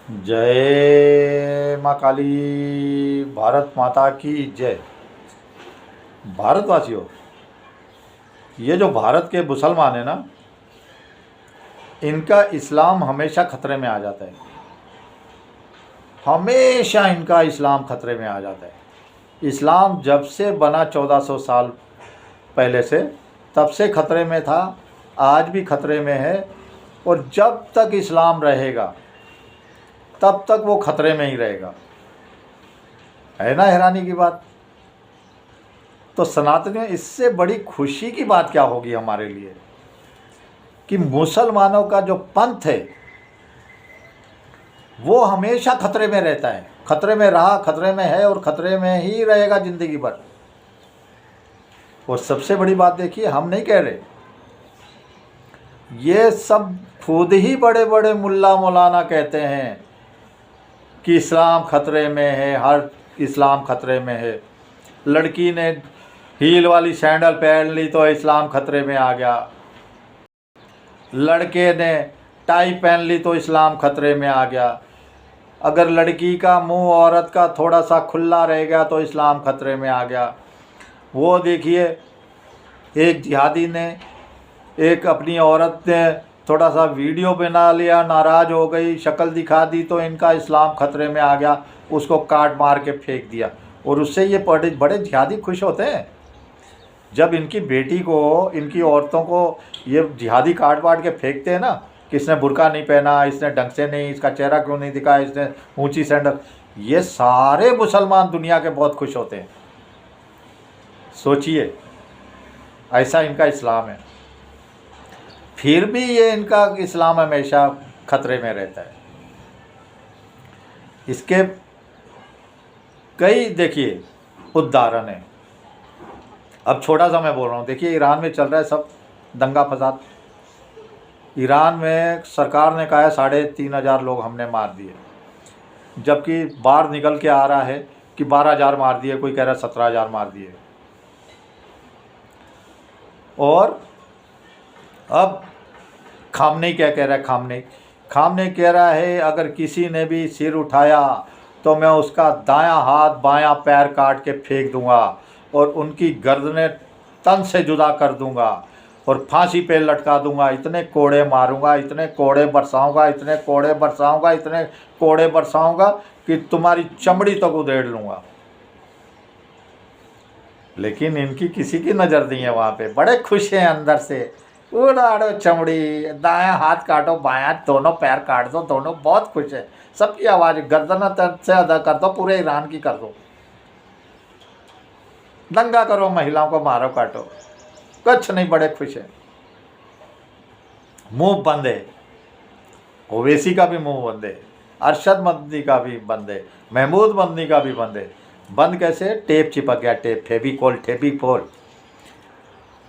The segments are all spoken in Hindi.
जय माँ काली। भारत माता की जय। भारतवासियों, ये जो भारत के मुसलमान हैं ना, इनका इस्लाम हमेशा खतरे में आ जाता है। हमेशा इनका इस्लाम खतरे में आ जाता है। इस्लाम जब से बना 1400 साल पहले से, तब से खतरे में था, आज भी खतरे में है। और जब तक इस्लाम रहेगा तब तक वो खतरे में ही रहेगा। है ना हैरानी की बात। तो सनातनियों, इससे बड़ी खुशी की बात क्या होगी हमारे लिए कि मुसलमानों का जो पंथ है वो हमेशा खतरे में रहता है। खतरे में रहा, खतरे में है और खतरे में ही रहेगा जिंदगी भर। और सबसे बड़ी बात देखिए, हम नहीं कह रहे, ये सब खुद ही बड़े बड़े मुल्ला मौलाना कहते हैं कि इस्लाम खतरे में है, हर इस्लाम खतरे में है। लड़की ने हील वाली सैंडल पहन ली तो इस्लाम खतरे में आ गया। लड़के ने टाई पहन ली तो इस्लाम खतरे में आ गया। अगर लड़की का मुंह औरत का थोड़ा सा खुला रह गया तो इस्लाम खतरे में आ गया। वो देखिए, एक जिहादी ने, एक अपनी औरत ने थोड़ा सा वीडियो बना लिया, नाराज़ हो गई, शक्ल दिखा दी तो इनका इस्लाम खतरे में आ गया, उसको काट मार के फेंक दिया। और उससे ये बड़े जिहादी खुश होते हैं जब इनकी बेटी को, इनकी औरतों को ये जिहादी काट वाट के फेंकते हैं ना कि इसने बुर्का नहीं पहना, इसने ढंग से नहीं, इसका चेहरा क्यों नहीं दिखा, इसने ऊंची सैंडल। ये सारे मुसलमान दुनिया के बहुत खुश होते हैं। सोचिए, ऐसा इनका इस्लाम है, फिर भी ये इनका इस्लाम हमेशा खतरे में रहता है। इसके कई देखिए उदाहरण हैं। अब छोटा सा मैं बोल रहा हूँ, देखिए ईरान में चल रहा है सब दंगा फसाद। ईरान में सरकार ने कहा है 3500 लोग हमने मार दिए, जबकि बाहर निकल के आ रहा है कि 12,000 मार दिए, कोई कह रहा है 17,000 मार दिए। और अब खामनेई क्या कह रहा है? खामनेई कह रहा है अगर किसी ने भी सिर उठाया तो मैं उसका दायां हाथ बायां पैर काट के फेंक दूंगा और उनकी गर्दनें तन से जुदा कर दूंगा और फांसी पे लटका दूंगा। इतने कोड़े मारूंगा, इतने कोड़े बरसाऊंगा, इतने कोड़े बरसाऊंगा, इतने कोड़े बरसाऊंगा कि तुम्हारी चमड़ी तक उधेड़ लूँगा। लेकिन इनकी किसी की नज़र नहीं है वहाँ पे। बड़े खुश हैं अंदर से, उड़ाड़ो चमड़ी, दायां हाथ काटो, बायां, दोनों पैर काट दो, दोनों बहुत खुश है। सबकी आवाज़ गर्दन से अदा कर दो, पूरे ईरान की कर दो, दंगा करो, महिलाओं को मारो काटो, कुछ नहीं, बड़े खुश है। मुंह बंद है, ओवैसी का भी मुंह बंद है, अरशद मदनी का भी बंद है, महमूद मदनी का भी बंद है। बंद कैसे? टेप चिपक गया, टेप, फेविकोल।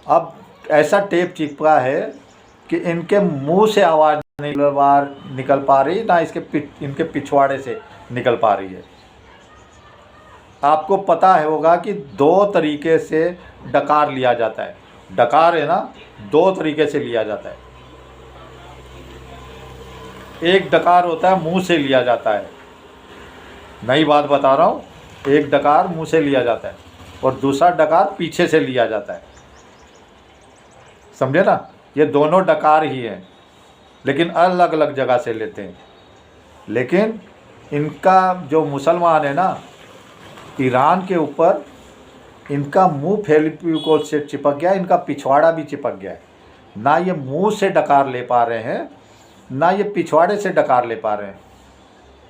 अब ऐसा टेप चिपका है कि इनके मुंह से आवाज़ निकल पा रही, ना इनके पिछवाड़े से निकल पा रही है। आपको पता होगा कि 2 तरीके से डकार लिया जाता है। डकार है ना, 2 तरीके से लिया जाता है। एक डकार होता है मुंह से लिया जाता है, नई बात बता रहा हूँ। एक डकार मुंह से लिया जाता है और दूसरा डकार पीछे से लिया जाता है। समझे ना? ये दोनों डकार ही हैं, लेकिन अलग अलग जगह से लेते हैं। लेकिन इनका जो मुसलमान है ना, ईरान के ऊपर इनका मुंह फेविकोल से चिपक गया, इनका पिछवाड़ा भी चिपक गया है। ना ये मुंह से डकार ले पा रहे हैं, ना ये पिछवाड़े से डकार ले पा रहे हैं।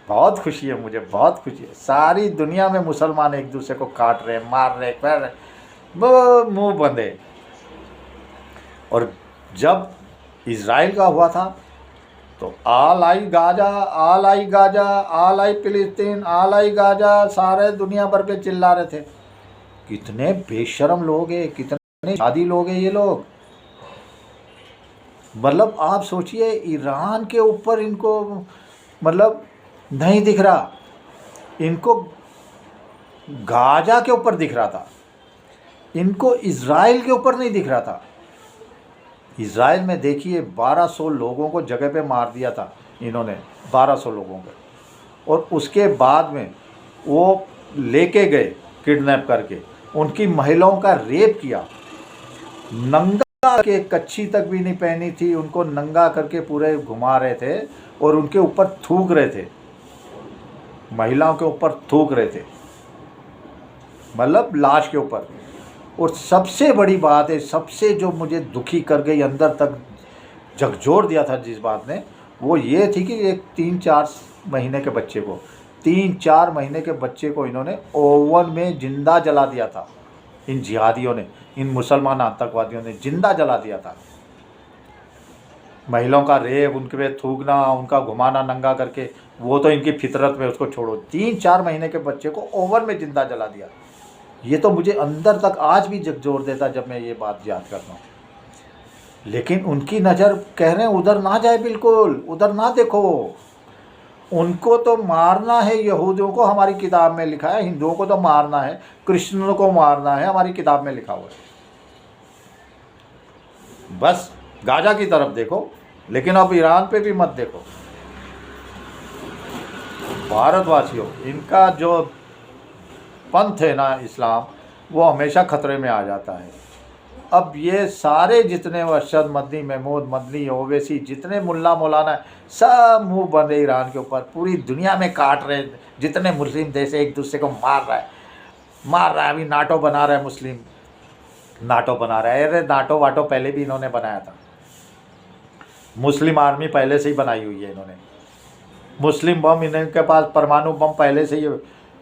बहुत खुशी है मुझे, बहुत खुशी है। सारी दुनिया में मुसलमान एक दूसरे को काट रहे हैं, मार रहे हैं, वो मुँह बंद है। और जब इज़राइल का हुआ था तो आल आई गाजा, आल आई गाजा, आल आई फिलिस्तीन, आल आई गाजा, सारे दुनिया भर पे चिल्ला रहे थे। कितने बेशर्म लोग हैं, कितने शादी लोग हैं ये लोग। मतलब आप सोचिए, ईरान के ऊपर इनको मतलब नहीं दिख रहा, इनको गाजा के ऊपर दिख रहा था, इनको इज़राइल के ऊपर नहीं दिख रहा था। इज़राइल में देखिए 1200 लोगों को जगह पे मार दिया था इन्होंने, 1200 लोगों को। और उसके बाद में वो लेके गए किडनैप करके, उनकी महिलाओं का रेप किया, नंगा के, कच्छी तक भी नहीं पहनी थी, उनको नंगा करके पूरे घुमा रहे थे और उनके ऊपर थूक रहे थे, महिलाओं के ऊपर थूक रहे थे, मतलब लाश के ऊपर। और सबसे बड़ी बात है, सबसे जो मुझे दुखी कर गई, अंदर तक झकझोर दिया था जिस बात ने, वो ये थी कि एक 3-4 महीने के बच्चे को, 3-4 महीने के बच्चे को इन्होंने ओवन में जिंदा जला दिया था। इन जिहादियों ने, इन मुसलमान आतंकवादियों ने जिंदा जला दिया था। महिलाओं का रेप, उनके पे थूकना, उनका घुमाना नंगा करके, वो तो इनकी फितरत में, उसको छोड़ो। 3-4 महीने के बच्चे को ओवन में जिंदा जला दिया। ये तो मुझे अंदर तक आज भी झकझोर देता जब मैं ये बात याद करता हूँ। लेकिन उनकी नज़र कह रहे हैं उधर ना जाए, बिल्कुल उधर ना देखो, उनको तो मारना है। यहूदियों को हमारी किताब में लिखा है, हिंदुओं को तो मारना है, क्रिश्चियनों को मारना है, हमारी किताब में लिखा हुआ है। बस गाजा की तरफ देखो, लेकिन अब ईरान पे भी मत देखो। भारतवासियों, इनका जो पंथ है ना इस्लाम, वो हमेशा खतरे में आ जाता है। अब ये सारे जितने अरशद मदनी, महमूद मदनी, ओवैसी, जितने मुल्ला मौलाना है, सब मुंह बंद है ईरान के ऊपर। पूरी दुनिया में काट रहे, जितने मुस्लिम देश है एक दूसरे को मार रहा है। अभी नाटो बना रहा है, मुस्लिम नाटो बना रहा है। अरे नाटो वाटो पहले भी इन्होंने बनाया था, मुस्लिम आर्मी पहले से ही बनाई हुई है इन्होंने। मुस्लिम बम, इनके पास परमाणु बम पहले से ही,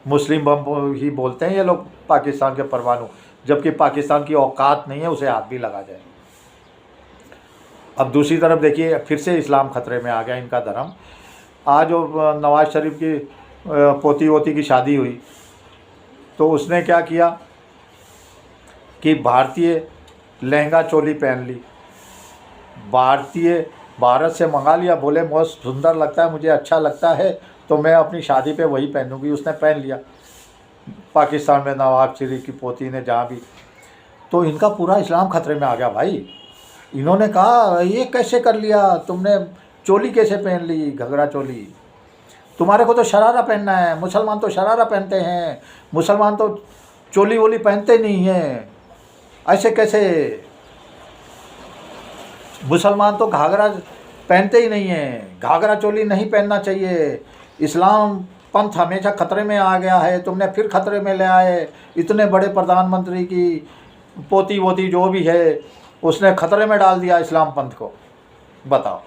मुस्लिम बम ही बोलते हैं ये लोग पाकिस्तान के परमाणु, जबकि पाकिस्तान की औकात नहीं है उसे हाथ भी लगा जाए। अब दूसरी तरफ देखिए, फिर से इस्लाम खतरे में आ गया, इनका धर्म। आज जो नवाज शरीफ की पोती वोती की शादी हुई, तो उसने क्या किया कि भारतीय लहंगा चोली पहन ली, भारत से मंगा लिया। बोले बहुत सुंदर लगता है, मुझे अच्छा लगता है, तो मैं अपनी शादी पे वही पहनूंगी। उसने पहन लिया पाकिस्तान में, नवाज शरीफ की पोती ने जहाँ भी। तो इनका पूरा इस्लाम खतरे में आ गया भाई। इन्होंने कहा ये कैसे कर लिया तुमने, चोली कैसे पहन ली, घघरा चोली, तुम्हारे को तो शरारा पहनना है, मुसलमान तो शरारा पहनते हैं, मुसलमान तो चोली वोली पहनते नहीं हैं, ऐसे कैसे, मुसलमान तो घाघरा पहनते ही नहीं हैं, घाघरा चोली नहीं पहनना चाहिए, इस्लाम पंथ हमेशा खतरे में आ गया है, तुमने फिर खतरे में ले आए। इतने बड़े प्रधानमंत्री की पोती वोती जो भी है, उसने खतरे में डाल दिया इस्लाम पंथ को। बताओ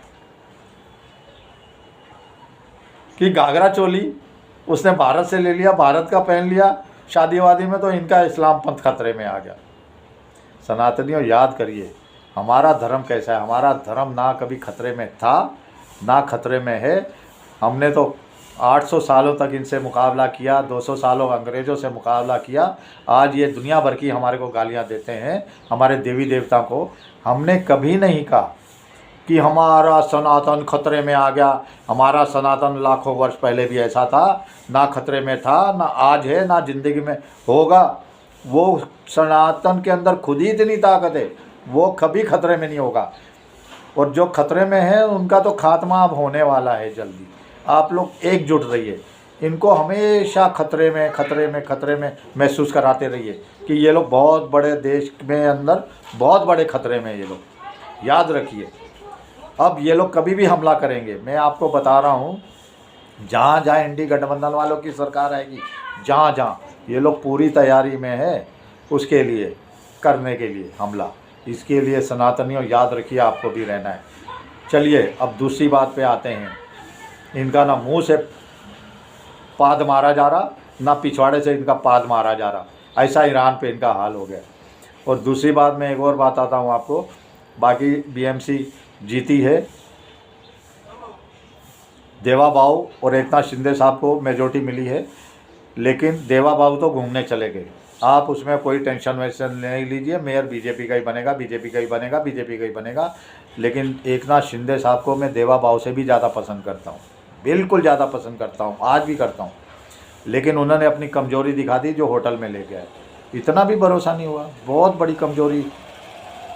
कि घाघरा चोली उसने भारत से ले लिया, भारत का पहन लिया शादी वादी में, तो इनका इस्लाम पंथ खतरे में आ गया। सनातनियों, याद करिए हमारा धर्म कैसा है। हमारा धर्म ना कभी खतरे में था, ना खतरे में है। हमने तो 800 सालों तक इनसे मुकाबला किया, 200 सालों अंग्रेज़ों से मुकाबला किया। आज ये दुनिया भर की हमारे को गालियाँ देते हैं, हमारे देवी देवता को। हमने कभी नहीं कहा कि हमारा सनातन खतरे में आ गया। हमारा सनातन लाखों वर्ष पहले भी ऐसा था, ना खतरे में था, ना आज है, ना ज़िंदगी में होगा। वो सनातन के अंदर खुद ही इतनी ताकत है, वो कभी खतरे में नहीं होगा। और जो खतरे में है उनका तो खात्मा अब होने वाला है जल्दी। आप लोग एकजुट रहिए, इनको हमेशा खतरे में महसूस कराते रहिए कि ये लोग बहुत बड़े देश में अंदर बहुत बड़े खतरे में, ये लोग याद रखिए। अब ये लोग कभी भी हमला करेंगे, मैं आपको बता रहा हूँ, जहाँ जहाँ इंडी गठबंधन वालों की सरकार आएगी, जहाँ जहाँ ये लोग पूरी तैयारी में है उसके लिए, करने के लिए हमला। इसके लिए सनातनियों याद रखिए, आपको भी रहना है। चलिए अब दूसरी बात पे आते हैं। इनका ना मुंह से पाद मारा जा रहा, ना पिछवाड़े से इनका पाद मारा जा रहा। ऐसा ईरान पे इनका हाल हो गया। और दूसरी बात, मैं एक और बात आता हूँ आपको, बाकी बीएमसी जीती है, देवा बाबू और एकनाथ शिंदे साहब को मेजोरिटी मिली है, लेकिन देवा बाबू तो घूमने चले गए। आप उसमें कोई टेंशन वेंशन नहीं लीजिए, मेयर बीजेपी का ही बनेगा, बीजेपी का ही बनेगा। लेकिन एकनाथ शिंदे साहब को मैं देवा बाबू से भी ज़्यादा पसंद करता हूँ, बिल्कुल ज़्यादा पसंद करता हूँ, आज भी करता हूँ। लेकिन उन्होंने अपनी कमज़ोरी दिखा दी जो होटल में ले गया। इतना भी भरोसा नहीं हुआ, बहुत बड़ी कमज़ोरी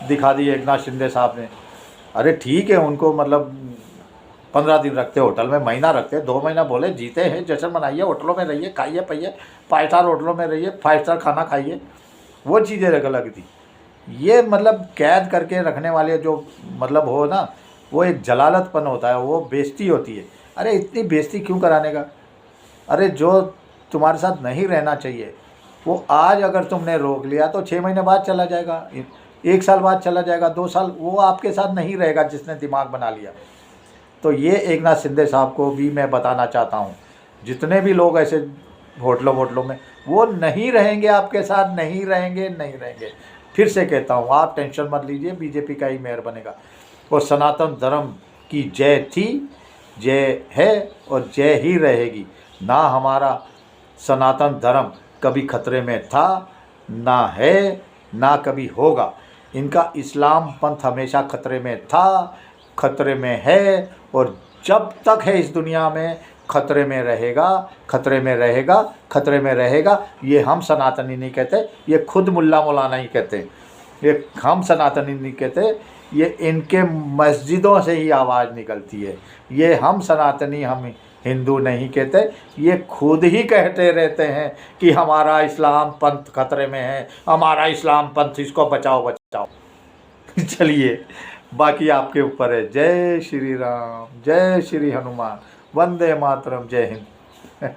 दिखा दी एकनाथ शिंदे साहब ने। अरे ठीक है, उनको मतलब 15 दिन रखते होटल में, महीना रखते, 2 महीना बोले जीते हैं, जश्न मनाइए, होटलों में रहिए, खाइए पिए, 5 स्टार होटलों में रहिए, 5 स्टार खाना खाइए, वो चीज़ें अलग थी। ये मतलब कैद करके रखने वाले जो मतलब हो ना, वो एक जलालतपन होता है, वो बेइज्जती होती है। अरे इतनी बेइज्जती क्यों कराने का? अरे जो तुम्हारे साथ नहीं रहना चाहिए वो आज अगर तुमने रोक लिया तो 6 महीने बाद चला जाएगा, 1 साल बाद चला जाएगा, 2 साल, वो आपके साथ नहीं रहेगा जिसने दिमाग बना लिया। तो ये एकनाथ शिंदे साहब को भी मैं बताना चाहता हूँ, जितने भी लोग ऐसे होटलों में, वो नहीं रहेंगे आपके साथ, नहीं रहेंगे। फिर से कहता हूँ, आप टेंशन मत लीजिए, बीजेपी का ही मेयर बनेगा। और सनातन धर्म की जय थी, जय है और जय ही रहेगी। ना हमारा सनातन धर्म कभी खतरे में था, ना है, ना कभी होगा। इनका इस्लाम पंथ हमेशा खतरे में था, खतरे में है और जब तक है इस दुनिया में खतरे में रहेगा, खतरे में रहेगा, खतरे में रहेगा। ये हम सनातनी नहीं कहते, ये खुद मुल्ला मौलाना ही कहते हैं। ये हम सनातनी नहीं कहते, ये इनके मस्जिदों से ही आवाज़ निकलती है। ये हम सनातनी, हम हिंदू नहीं कहते, ये खुद ही कहते रहते हैं कि हमारा इस्लाम पंथ खतरे में है, हमारा इस्लाम पंथ, इसको बचाओ बचाओ। चलिए, बाकी आपके ऊपर है। जय श्री राम, जय श्री हनुमान, वंदे मातरम, जय हिंद।